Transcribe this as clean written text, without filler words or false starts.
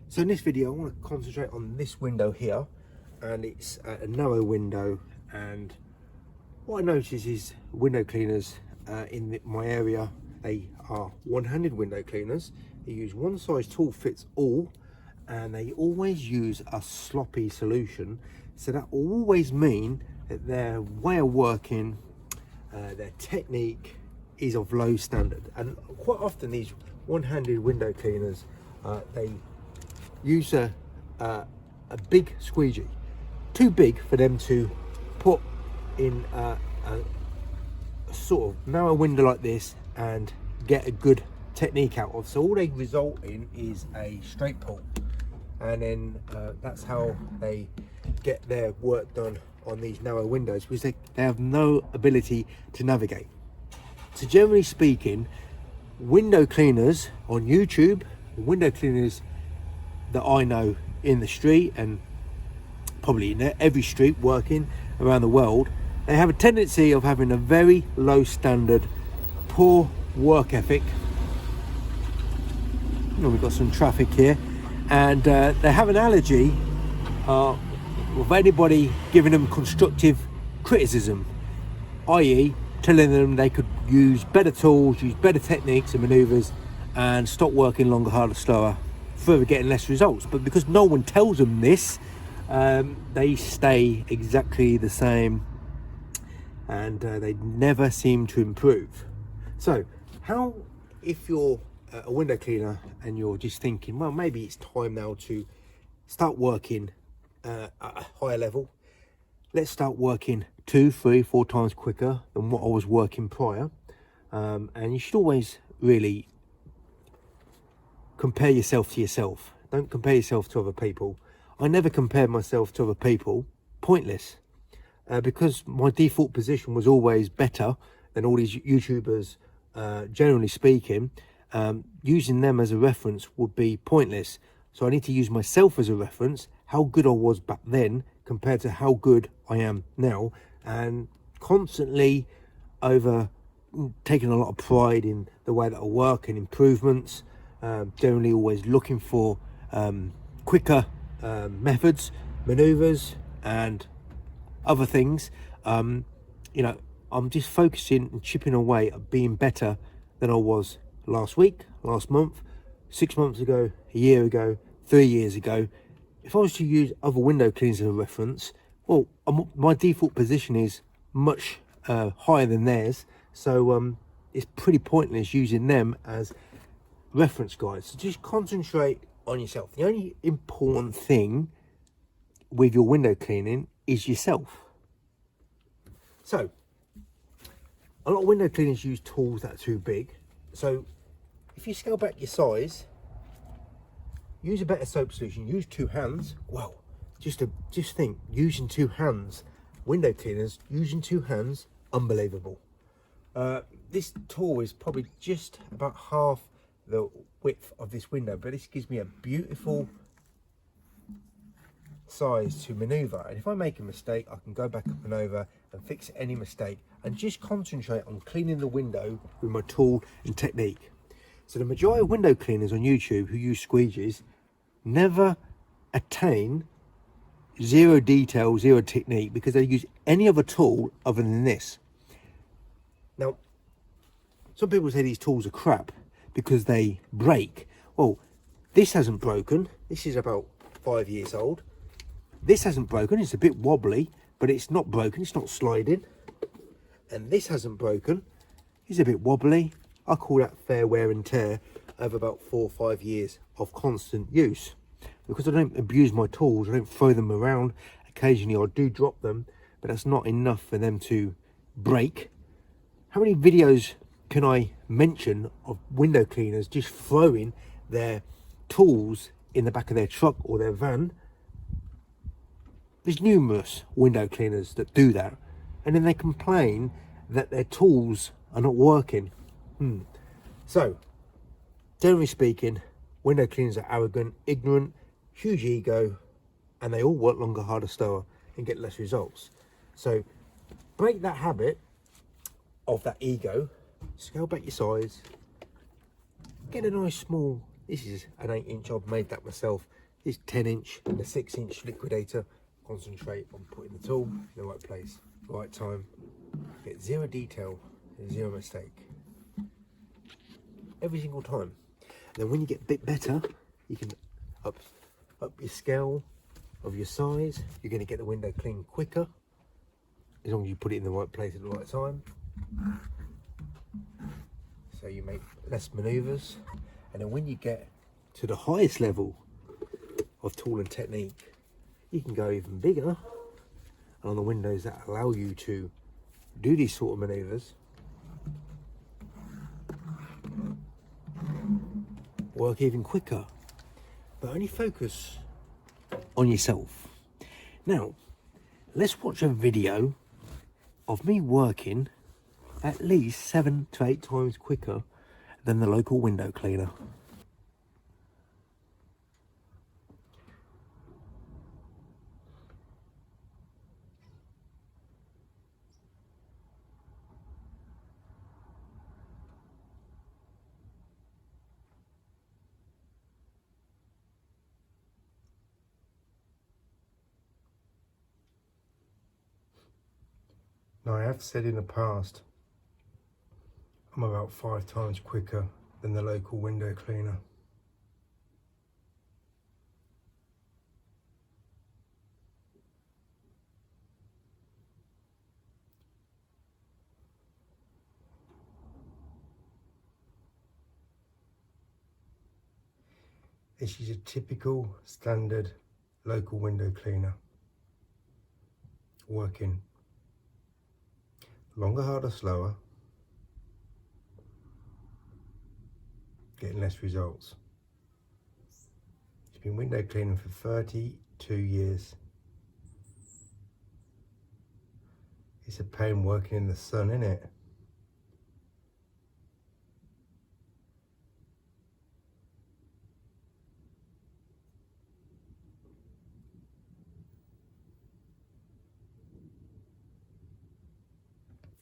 So in this video, I want to concentrate on this window here, and it's a narrow window. And what I notice is window cleaners in my area, they are one-handed window cleaners. They use one size tool fits all, and they always use a sloppy solution. So that will always mean that their way of working, their technique is of low standard. And quite often these one-handed window cleaners, they use a big squeegee, too big for them to put in a sort of narrow window like this and get a good technique out of. So all they result in is a straight pull, and then that's how they get their work done on these narrow windows, because they have no ability to navigate. So generally speaking, window cleaners on YouTube, window cleaners that I know in the street, and probably in every street working around the world, they have a tendency of having a very low standard, poor work ethic. We've got some traffic here, and they have an allergy of anybody giving them constructive criticism, i.e. telling them they could use better tools, use better techniques and maneuvers, and stop working longer, harder, slower, further getting less results. But because no one tells them this, they stay exactly the same, and they never seem to improve. So how, if you're a window cleaner and you're just thinking, well, maybe it's time now to start working at a higher level, let's start working 2, 3, 4 times quicker than what I was working prior, and you should always really compare yourself to yourself. Don't compare yourself to other people. I never compared myself to other people. Pointless, because my default position was always better than all these YouTubers. Generally speaking, using them as a reference would be pointless. So I need to use myself as a reference, how good I was back then compared to how good I am now, and constantly over taking a lot of pride in the way that I work and improvements. Generally always looking for quicker methods, maneuvers and other things. You know, I'm just focusing and chipping away at being better than I was last week, last month, 6 months ago, a year ago, 3 years ago. If I was to use other window cleaners as a reference, well, my default position is much higher than theirs, so it's pretty pointless using them as reference guys. So just concentrate on yourself. The only important thing with your window cleaning is yourself. So a lot of window cleaners use tools that are too big. So if you scale back your size, use a better soap solution, use 2 hands. Well, just think, using 2 hands, window cleaners using 2 hands, unbelievable. This tool is probably just about half the width of this window, but this gives me a beautiful size to maneuver. And if I make a mistake, I can go back up and over and fix any mistake, and just concentrate on cleaning the window with my tool and technique. So the majority of window cleaners on YouTube who use squeegees never attain zero detail, zero technique, because they use any other tool other than this. Now, some people say these tools are crap because they break. Well, this hasn't broken. This is about 5 years old. This hasn't broken. It's a bit wobbly, but it's not broken. It's not sliding. And this hasn't broken. It's a bit wobbly. I call that fair wear and tear over about 4 or 5 years of constant use. Because I don't abuse my tools, I don't throw them around. Occasionally I do drop them, but that's not enough for them to break. How many videos can I mention of window cleaners just throwing their tools in the back of their truck or their van? There's numerous window cleaners that do that, and then they complain that their tools are not working. So, generally speaking, window cleaners are arrogant, ignorant, huge ego, and they all work longer, harder, slower, and get less results. So, break that habit of that ego, scale back your size, get a nice small, this is an 8-inch, I've made that myself, This 10-inch and a 6-inch liquidator concentrate on putting the tool in the right place, right time, get zero detail and zero mistake every single time. And then when you get a bit better, you can up your scale of your size. You're going to get the window clean quicker as long as you put it in the right place at the right time. So you make less maneuvers, and then when you get to the highest level of tool and technique, you can go even bigger. And on the windows that allow you to do these sort of maneuvers, work even quicker, but only focus on yourself. Now, let's watch a video of me working at least 7 to 8 times quicker than the local window cleaner. Now, I have said in the past, I'm about 5 times quicker than the local window cleaner. This is a typical standard local window cleaner working longer, harder, slower, getting less results. It's been window cleaning for 32 years. It's a pain working in the sun, isn't it?